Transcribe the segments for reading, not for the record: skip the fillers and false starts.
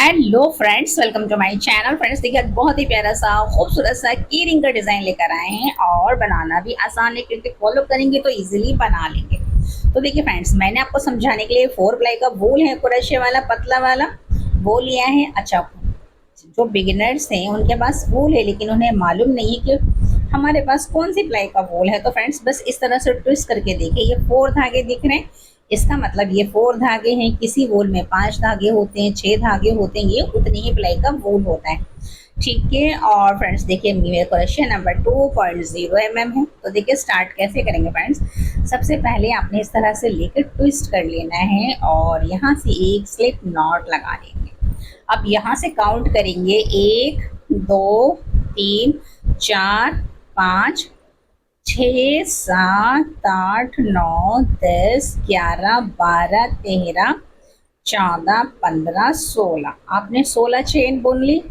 Hello friends, welcome to my channel. Friends देखिए, आज बहुत ही प्यारा सा खूबसूरत सा की रिंग का डिजाइन लेकर आए हैं और बनाना भी आसान है क्योंकि फॉलो करेंगे तो इजीली बना लेंगे। तो देखिए फ्रेंड्स, मैंने आपको समझाने के लिए 4 प्लाई का वूल है, क्रोशे वाला पतला वाला वो लिया है। अच्छा, जो बिगिनर्स हैं उनके पास वूल है लेकिन उन्हें मालूम नहीं है कि हमारे पास कौन सी प्लाई का वूल है। तो फ्रेंड्स बस इस तरह से ट्विस्ट करके देखिए, ये 4 धागे दिख रहे हैं, इसका मतलब ये 4 धागे हैं। किसी वूल में 5 धागे होते हैं, 6 धागे होते हैं, ये उतनी ही प्लाई का वूल होता है। ठीक है। और फ्रेंड्स देखिए, मेरा क्वेश्चन नंबर 2.0 mm है। तो देखिए स्टार्ट कैसे करेंगे फ्रेंड्स। सबसे पहले आपने इस तरह से लेकर ट्विस्ट कर लेना है और यहाँ से एक स्लिप नॉट लगा लेंगे। अब यहाँ से काउंट करेंगे 1 2 3 4 5 6 7 8 9 10 11 12 13 14 15 16। आपने 16 चेन बुन ली।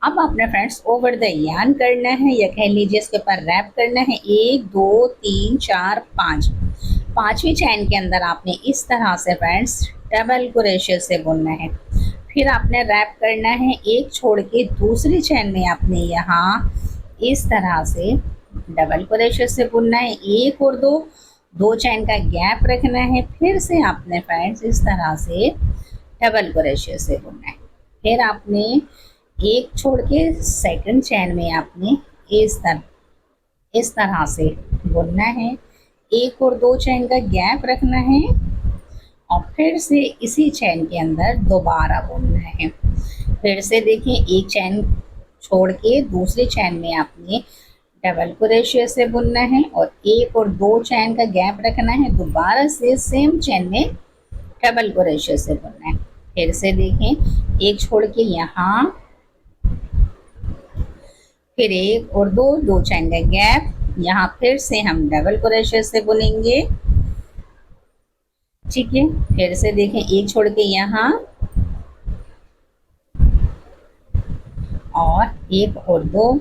अब आपने फ्रेंड्स ओवर द यार्न करना है या कह लीजिए इसके ऊपर रैप करना है। 1 2 3 4 5, पांचवी चैन के अंदर आपने इस तरह से फ्रेंड्स डबल क्रोशे से बुनना है। फिर आपने रैप करना है, एक छोड़ के दूसरी चैन में आपने यहाँ इस तरह से डबल क्रोशे से बुनना है। एक और दो, दो चैन का गैप रखना है। फिर से आपने फ्रेंड्स इस तरह से डबल क्रोशे से बुनना है। फिर आपने एक छोड़ के सेकंड चैन में आपने इस तरह से बुनना है। एक और दो चैन का गैप रखना है और फिर से इसी चैन के अंदर दोबारा बुनना है। फिर से देखिए, एक चैन छोड़ के दूसरी चैन में आपने डबल क्रोशे से बुनना है और एक और दो चैन का गैप रखना है। दोबारा से सेम चैन में डबल क्रोशे से बुनना है। फिर से देखें, एक छोड़ के यहाँ, फिर एक और दो, दो चैन का गैप, यहाँ फिर से हम डबल क्रोशे से बुनेंगे। ठीक है। फिर से देखें, एक छोड़ के यहाँ और एक और दो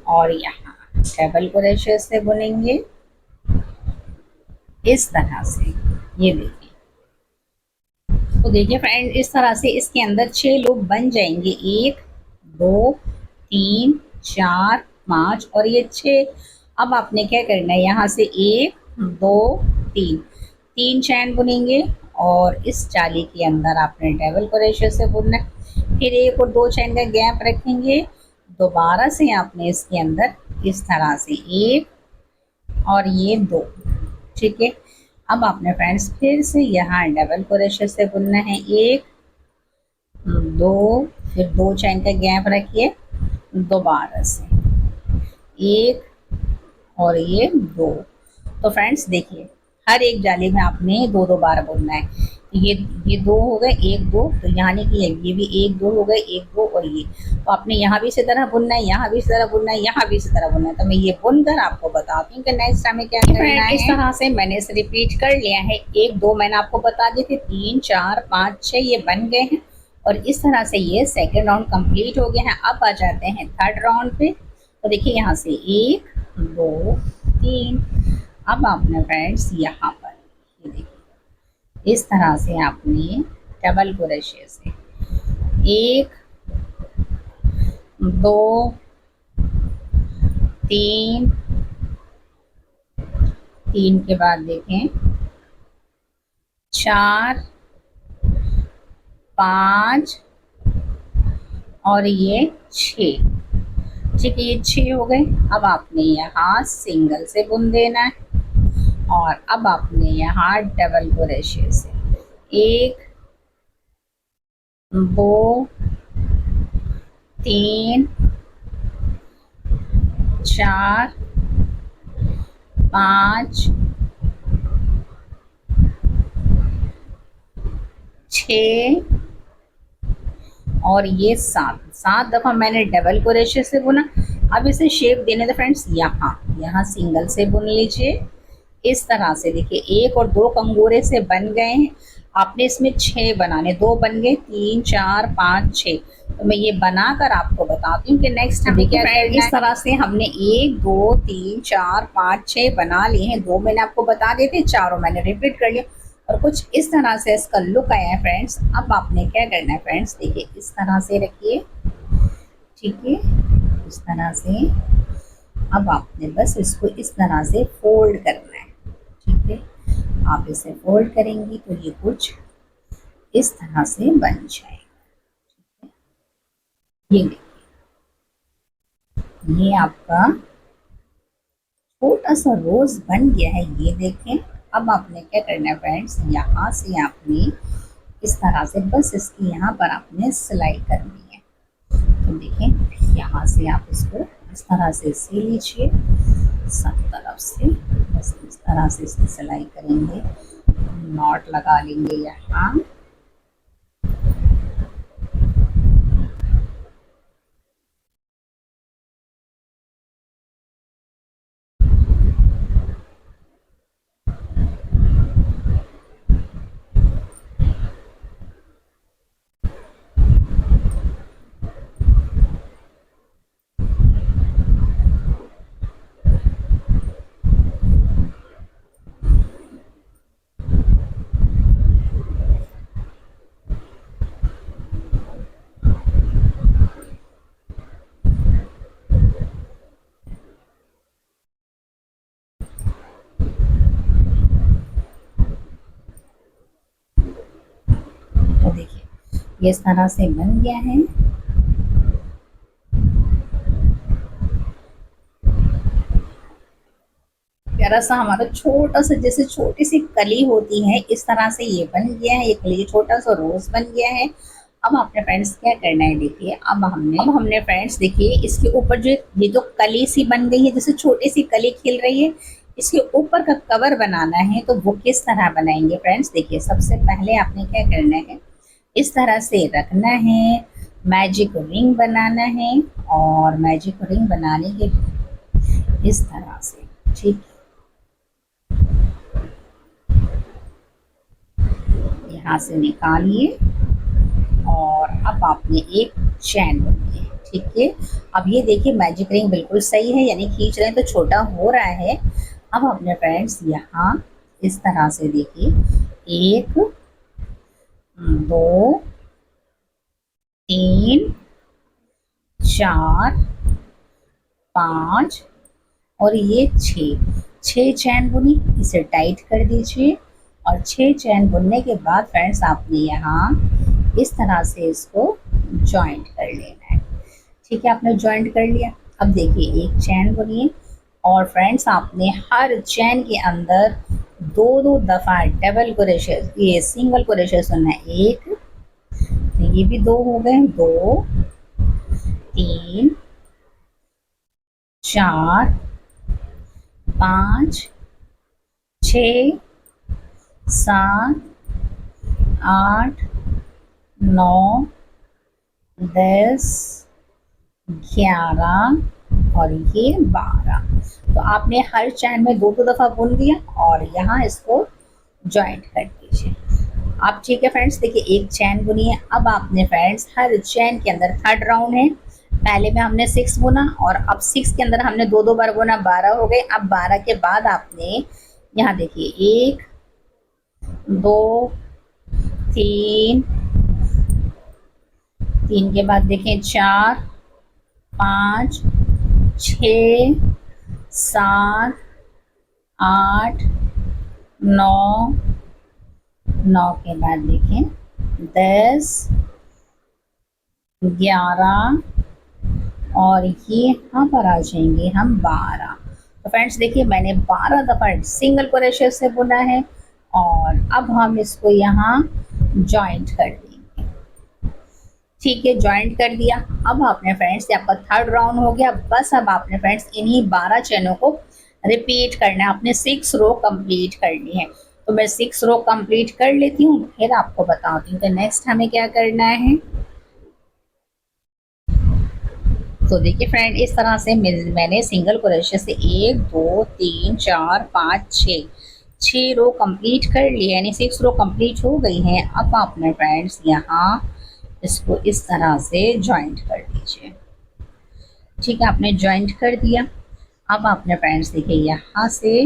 और यहाँ डबल क्रोशे से बुनेंगे इस तरह से। ये देखिए, तो देखिए फ्रेंड, इस तरह से इसके अंदर 6 लूप बन जाएंगे। 1 2 3 4 5 और ये 6। अब आपने क्या करना है, यहाँ से 1 2 3, 3 चैन बुनेंगे और इस जाली के अंदर आपने डबल क्रोशे से बुनना है। फिर एक और दो चैन का गैप रखेंगे। दोबारा से आपने इसके अंदर इस तरह से 1 और ये 2। ठीक है। अब आपने फ्रेंड्स फिर से यहाँ डबल क्रोशे से बुनना है। 1 2, फिर दो चैन का गैप रखिए, दोबारा से 1 और ये 2। तो फ्रेंड्स देखिए, हर एक जाली में आपने दो दो बार बुनना है। ये 2 हो गए, 1 2, तो यहाँ नहीं कि ये भी 1 2 हो गए, 1 2 और ये। तो आपने यहाँ भी इसी तरह बुनना है, यहाँ भी इसी तरह बुनना है, यहाँ भी इसी तरह बुनना है। तो मैं ये बुनकर आपको बताती हूँ कि नेक्स्ट हमें क्या करना है। इस तरह से मैंने इसे रिपीट कर लिया है। 1 2 मैंने आपको बता दी थी, 3 4 5 6 ये बन गए हैं और इस तरह से ये सेकेंड राउंड कंप्लीट हो गया है। अब आ जाते हैं थर्ड राउंड पे। तो देखिए, यहाँ से 1 2 3। अब आपने फ्रेंड्स यहाँ पर ये देखिए, इस तरह से आपने डबल क्रोशे से 1 2 3, 3 के बाद देखें 4 5 और ये 6। ठीक है, ये 6 हो गए। अब आपने यहाँ सिंगल से बुन देना है और अब आपने यहाँ डबल क्रोशे से 1 2 3 4 5 6 और ये 7 दफ़ा मैंने डबल क्रोशे से बुना। अब इसे शेप देने दे फ्रेंड्स, यहाँ सिंगल से बुन लीजिए इस तरह से। देखिए, 1 और 2 कंगोरे से बन गए हैं। आपने इसमें 6 बनाने, 2 बन गए, 3 4 5 6। तो मैं ये बनाकर आपको बताती हूँ कि नेक्स्ट हमें क्या करना है। इस तरह से हमने 1 2 3 4 5 6 बना लिए हैं। 2 मैंने आपको बता दिए थे, चारों मैंने रिपीट कर लिया। और कुछ इस तरह से इसका लुक आया है फ्रेंड्स। अब आपने क्या करना है फ्रेंड्स, देखिए इस तरह से रखिए, ठीक है, इस तरह से। अब आपने बस इसको इस तरह से फोल्ड करना है, ठीक है। आप इसे फोल्ड करेंगी तो ये कुछ इस तरह से बन जाएगा। ये देखिए, ये आपका छोटा सा रोज बन गया है, ये देखें। अब आपने क्या करना है फ्रेंड्स, यहाँ से आपने इस तरह से बस इसकी यहाँ पर आपने सिलाई करनी है। तो देखें, यहाँ से आप इसको इस तरह से सी लीजिए, सब तरफ से बस इस तरह से इसकी सिलाई करेंगे, नॉट लगा लेंगे यहाँ। तो देखिए ये इस तरह से बन गया है। प्यारा सा हमारा छोटा सा, जैसे छोटी सी कली होती है, इस तरह से ये बन गया है। ये छोटा सा रोज बन गया है। अब आपने फ्रेंड्स क्या करना है, देखिए अब हमने फ्रेंड्स देखिए इसके ऊपर जो ये जो कली सी बन गई है, जैसे छोटी सी कली खिल रही है, इसके ऊपर का कवर बनाना है। तो वो किस तरह बनाएंगे फ्रेंड्स, देखिए सबसे पहले आपने क्या करना है, इस तरह से रखना है, मैजिक रिंग बनाना है। और मैजिक रिंग बनाने के इस तरह से, ठीक, यहाँ से निकालिए और अब आपने एक चैन बनाई है, ठीक है। अब ये देखिए मैजिक रिंग बिल्कुल सही है, यानी खींच रहे हैं तो छोटा हो रहा है। अब अपने फ्रेंड्स यहाँ इस तरह से देखिए, 1 2 3 4 5 और ये 6 चैन बुनी, इसे टाइट कर दीजिए। और 6 चैन बुनने के बाद फ्रेंड्स आपने यहाँ इस तरह से इसको जॉइंट कर लेना है, ठीक है। आपने जॉइंट कर लिया। अब देखिए एक चैन बुनिए और फ्रेंड्स आपने हर चैन के अंदर 2-2 दफ़ा डबल क्रोशे, ये सिंगल क्रोशे सुनना है। 1, ये भी 2 हो गए, 2 3 4 5 6 7 8 9 10 11 और ये 12। तो आपने हर चैन में 2-2 दफ़ा बुन दिया और यहाँ इसको जॉइंट कर दीजिए आप, ठीक है फ्रेंड्स। देखिए एक चैन बुनी है। अब आपने फ्रेंड्स हर चैन के अंदर थर्ड राउंड है, पहले में हमने 6 बुना और अब 6 के अंदर हमने 2-2 बार बुना, 12 हो गए। अब 12 के बाद आपने यहाँ देखिए 1 2 3 3 के बाद देखें 4 5 6 7 8 9 9 के बाद देखें 10 11 और ये यहाँ पर आ जाएंगे हम 12। तो फ्रेंड्स देखिए मैंने 12 दफ़ा सिंगल क्रोशे से बुना है और अब हम इसको यहाँ जॉइंट कर देंगे, ठीक है। जॉइंट कर दिया। अब आपने फ्रेंड्स आपका थर्ड राउंड हो गया। बस अब आपने फ्रेंड्स इन्हीं 12 चैनों को रिपीट करना है, आपने 6 रो कंप्लीट करनी है। तो मैं 6 रो कंप्लीट कर लेती हूँ, फिर आपको बताती हूँ कि नेक्स्ट हमें क्या करना है। तो देखिए फ्रेंड इस तरह से मैंने सिंगल क्रोशे से 1 2 3 4 5 6 रो कंप्लीट कर लिए, यानी 6 रो कंप्लीट हो गई हैं। अब आपने फ्रेंड्स यहाँ इसको इस तरह से जॉइंट कर दीजिए, ठीक है। आपने जॉइंट कर दिया। अब आपने फ्रेंड्स देखिए यहाँ से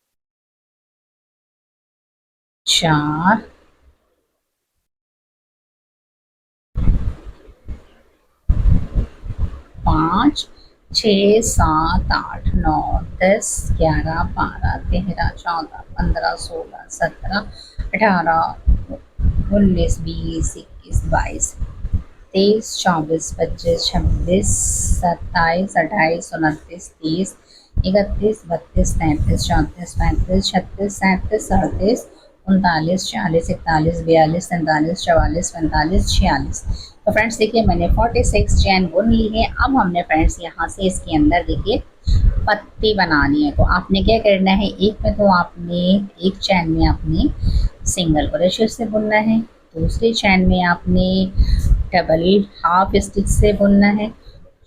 4, 5, 6, 7, 8, 9, 10, 11, 12, 13, 14, 15, 16, 17, 18, 19, 20, 21, 22, 23, 24, 25, 26, 27, 28, 29, 30, 31, 32, 33, 34, 35, 36, 37, 38, 39, 40, 41, 42, 43, 44, 45, 46। तो फ्रेंड्स देखिए मैंने 46 चैन बुन ली है। अब हमने फ्रेंड्स यहाँ से इसके अंदर देखिए पत्ती बनानी है। तो आपने क्या करना है, एक में तो आपने एक चैन में आपने सिंगल क्रोशे से बुनना है, दूसरी चैन में आपने डबल हाफ स्टिच से बुनना है,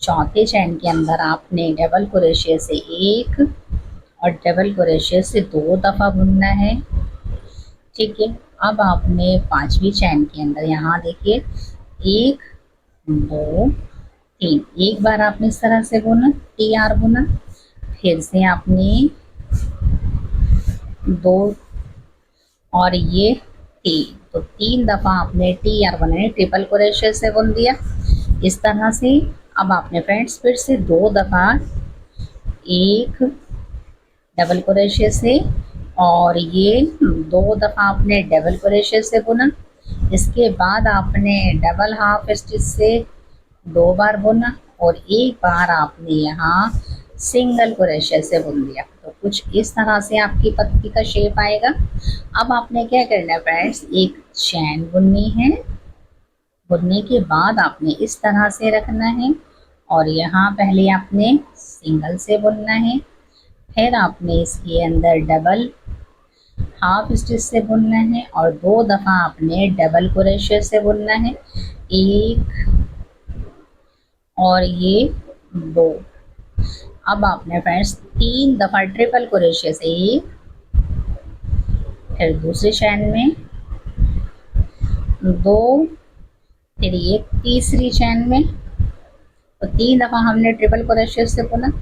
चौथे चैन के अंदर आपने डबल क्रोशे से एक और डबल क्रोशे से 2 दफ़ा बुनना है। ठीक है, अब आपने पांचवी चैन के अंदर यहाँ देखिए 1, 2, 3, एक बार आपने इस तरह से बुना, टी आर बुना, फिर से आपने 2 और ये 3, तो 3 दफ़ा आपने टी आर बनाए, ट्रिपल क्रोशे से बुन दिया इस तरह से। अब आपने फ्रेंड्स फिर से 2 दफ़ा एक डबल क्रोशे से और ये 2 दफ़ा आपने डबल क्रोशे से बुना। इसके बाद आपने डबल हाफ स्टिच से 2 बार बुना और एक बार आपने यहाँ सिंगल क्रोशे से बुन दिया। तो कुछ इस तरह से आपकी पत्ती का शेप आएगा। अब आपने क्या करना है फ्रेंड्स, एक चैन बुननी है, बुनने के बाद आपने इस तरह से रखना है और यहाँ पहले आपने सिंगल से बुनना है, फिर आपने इसके अंदर डबल हाफ स्टिच से बुनना है और 2 दफ़ा आपने डबल क्रोशे से बुनना है, एक और ये 2। अब आपने फ्रेंड्स 3 दफ़ा ट्रिपल क्रोशे से एक, फिर दूसरी चैन में 2, फिर ये तीसरी चैन में, तो 3 दफ़ा हमने ट्रिपल क्रोशे से बुना।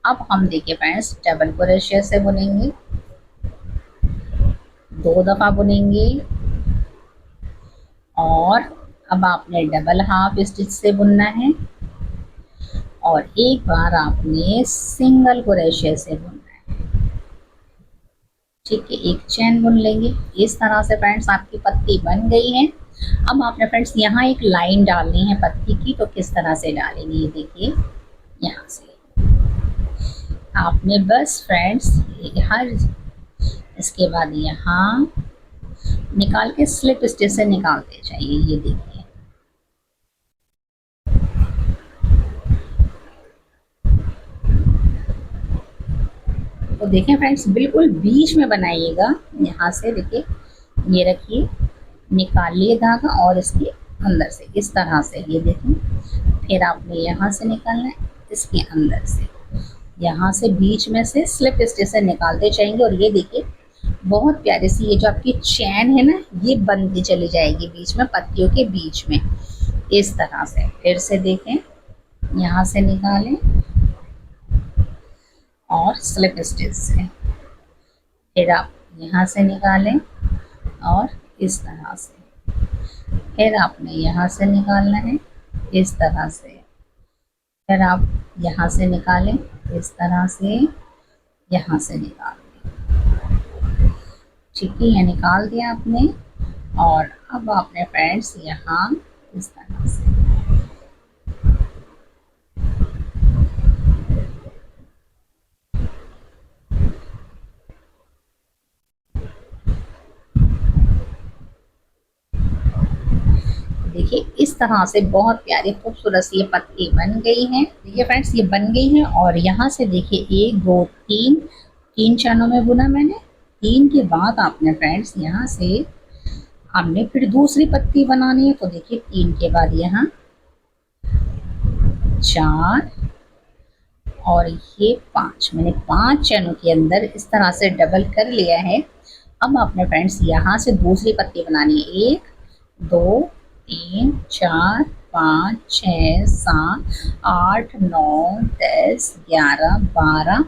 अब हम देखिए फ्रेंड्स डबल क्रोशे से बुनेंगे, 2 दफ़ा बुनेंगे और अब आपने डबल हाफ स्टिच से बुनना है और एक बार आपने सिंगल क्रोशे से बुनना है। ठीक है, एक चैन बुन लेंगे। इस तरह से फ्रेंड्स आपकी पत्ती बन गई है। अब आपने फ्रेंड्स यहाँ एक लाइन डालनी है पत्ती की, तो किस तरह से डालेंगे ये देखिए। यहाँ से आपने बस फ्रेंड्स हर इसके बाद यहाँ निकाल के स्लिप स्टिच से निकालते जाइए, ये देखिए। तो देखें फ्रेंड्स बिल्कुल बीच में बनाइएगा। यहाँ से देखिए, ये रखिए, निकालिए धागा और इसके अंदर से इस तरह से, ये देखें। फिर आपने यहाँ से निकालना है, इसके अंदर से, यहाँ से बीच में से स्लिप स्टिच से निकालते जाएंगे और ये देखिए बहुत प्यारी सी ये जो आपकी चैन है ना, ये बनती चली जाएगी बीच में, पत्तियों के बीच में इस तरह से। फिर से देखें, यहाँ से निकालें और स्लिप स्टिच से, फिर आप यहाँ से निकालें और इस तरह से, फिर आपने यहाँ से निकालना है इस तरह से, फिर आप यहाँ से निकालें इस तरह से, यहाँ से निकाल दें। ठीक है, ये निकाल दिया आपने और अब आपने फ्रेंड्स यहाँ इस तरह से देखिए, इस तरह से बहुत प्यारी खूबसूरत सी ये पत्ती बन गई है। देखिए फ्रेंड्स ये बन गई है और यहाँ से देखिए 1, 2, 3, 3 चैनों में बुना मैंने। 3 के बाद आपने फ्रेंड्स यहाँ से हमने फिर दूसरी पत्ती बनानी है। तो देखिए 3 के बाद यहाँ 4 और ये 5, मैंने 5 चैनों के अंदर इस तरह से डबल कर लिया है। अब आपने फ्रेंड्स यहाँ से दूसरी पत्ती बनानी है। 1, 2, 3, 4, 5, 6, 7, 8, 9, 10, 11, 12,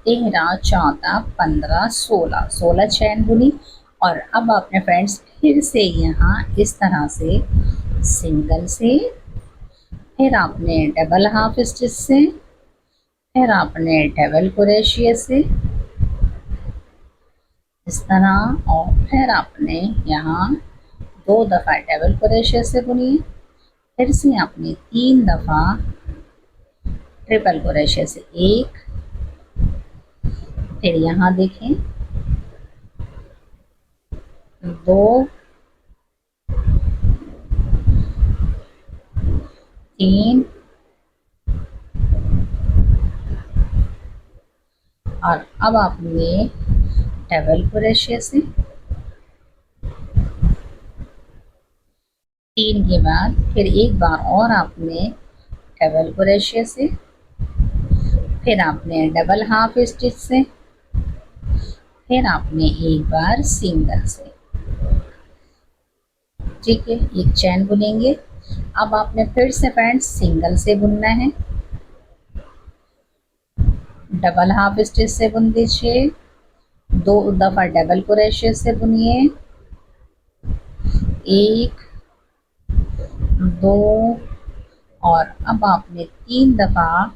13, 14, 15, 16 चैन बुनी और अब आपने फ्रेंड्स फिर से यहाँ इस तरह से सिंगल से, फिर आपने डबल हाफ स्टिच से, फिर आपने डबल क्रोशिया से इस तरह, और फिर आपने यहाँ 2 दफ़ा डबल क्रोशिया से बुनिए, फिर से आपने 3 दफ़ा ट्रिपल क्रोशिया से एक, फिर यहाँ देखें 2, 3 और अब आपने डबल क्रोशिया से 3 के बाद फिर एक बार और आपने डबल क्रोशिया से, फिर आपने डबल हाफ स्टिच से, फिर आपने एक बार सिंगल से, ठीक है, एक चैन बुनेंगे। अब आपने फिर से फ्रेंड्स सिंगल से बुनना है, डबल हाफ स्टिच से बुन दीजिए, 2 दफ़ा डबल क्रोशिया से बुनिए, 1, 2 और अब आपने 3 दफ़ा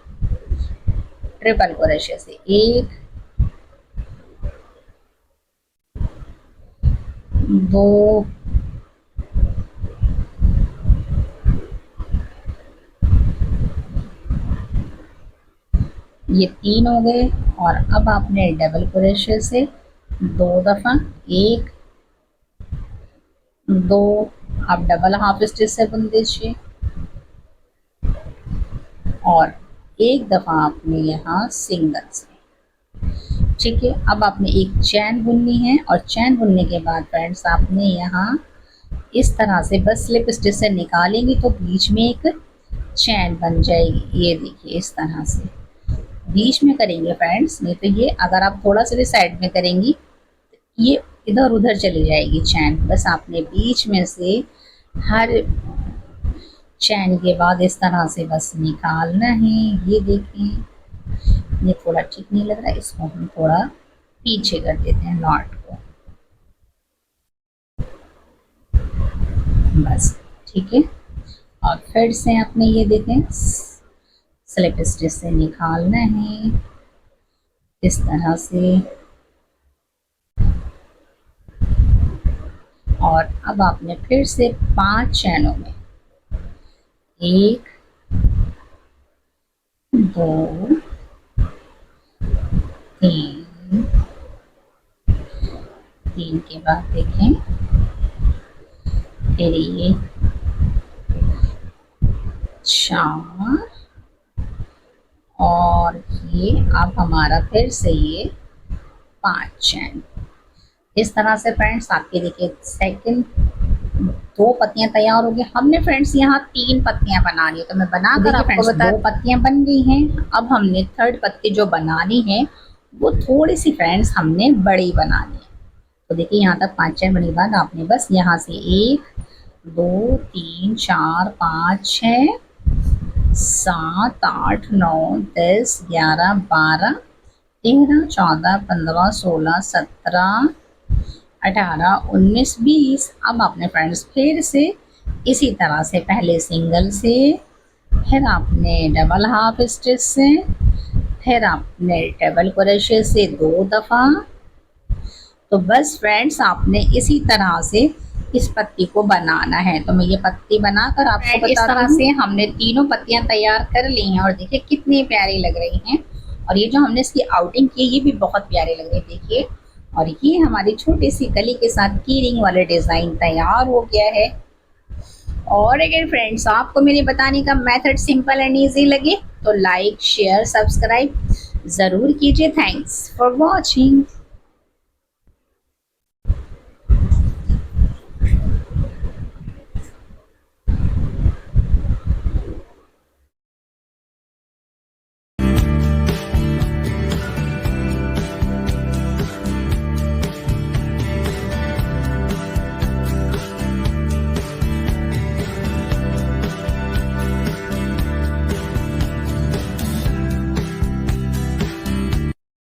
ट्रिपल क्रोशिया से 1, 2 ये 3 हो गए, और अब आपने डबल क्रोशिया से 2 दफ़ा 1, 2 आप डबल हाफ स्टिच से बुन दीजिए, और एक दफ़ा आपने यहाँ सिंगल से, ठीक है। अब आपने एक चैन बुननी है, और चैन बुनने के बाद फ्रेंड्स आपने यहाँ इस तरह से बस स्लिप स्टिच से निकालेंगे तो बीच में एक चैन बन जाएगी। ये देखिए इस तरह से बीच में करेंगे फ्रेंड्स, नहीं तो ये अगर आप थोड़ा सा भी साइड में करेंगी ये इधर उधर चली जाएगी चैन। बस आपने बीच में से हर चैन के बाद इस तरह से बस निकालना है। ये देखें ये थोड़ा ठीक नहीं लग रहा है, इसको हम थोड़ा पीछे कर देते हैं नॉट को, बस ठीक है। और फिर से आपने ये देखें स्लिप स्टिच से निकालना है इस तरह से, और अब आपने फिर से 5 चैनों में 1, 2, 3 के बाद देखें फिर ये 4, और ये अब हमारा फिर से ये 5 चैन। इस तरह से फ्रेंड्स आपके देखिए सेकंड 2 पत्तियां तैयार हो गई। हमने फ्रेंड्स यहाँ 3 पत्तियां बनानी है, तो मैं बनाकर आपको बता 2 पत्तियां बन गई हैं। अब हमने थर्ड पत्ती जो बनानी है वो थोड़ी सी फ्रेंड्स हमने बड़ी बनानी है। तो देखिए यहाँ तक 5 चैन बनी बाद आपने बस यहाँ से 1, 2, 3, 4, 5, 6, 7, 8, 9, 10, 11, 12, 13, 14, 15, 16, 17, 18, 19, 20। अब आपने फ्रेंड्स फिर से इसी तरह से पहले सिंगल से, फिर आपने डबल हाफ स्टिच से, फिर आपने डबल क्रोशिया से 2 दफ़ा। तो बस फ्रेंड्स आपने इसी तरह से इस पत्ती को बनाना है। तो मैं ये पत्ती बनाकर आपको बता, इस तरह से हमने तीनों पत्तियां तैयार कर ली हैं, और देखिए कितनी प्यारी लग रही हैं। और ये जो हमने इसकी आउटिंग की ये भी बहुत प्यारी लग रही है देखिए। और ये हमारी छोटी सी कली के साथ की रिंग वाले डिज़ाइन तैयार हो गया है। और अगर फ्रेंड्स आपको मेरे बताने का मेथड सिंपल एंड ईजी लगे तो लाइक शेयर सब्सक्राइब ज़रूर कीजिए। Thanks for watching.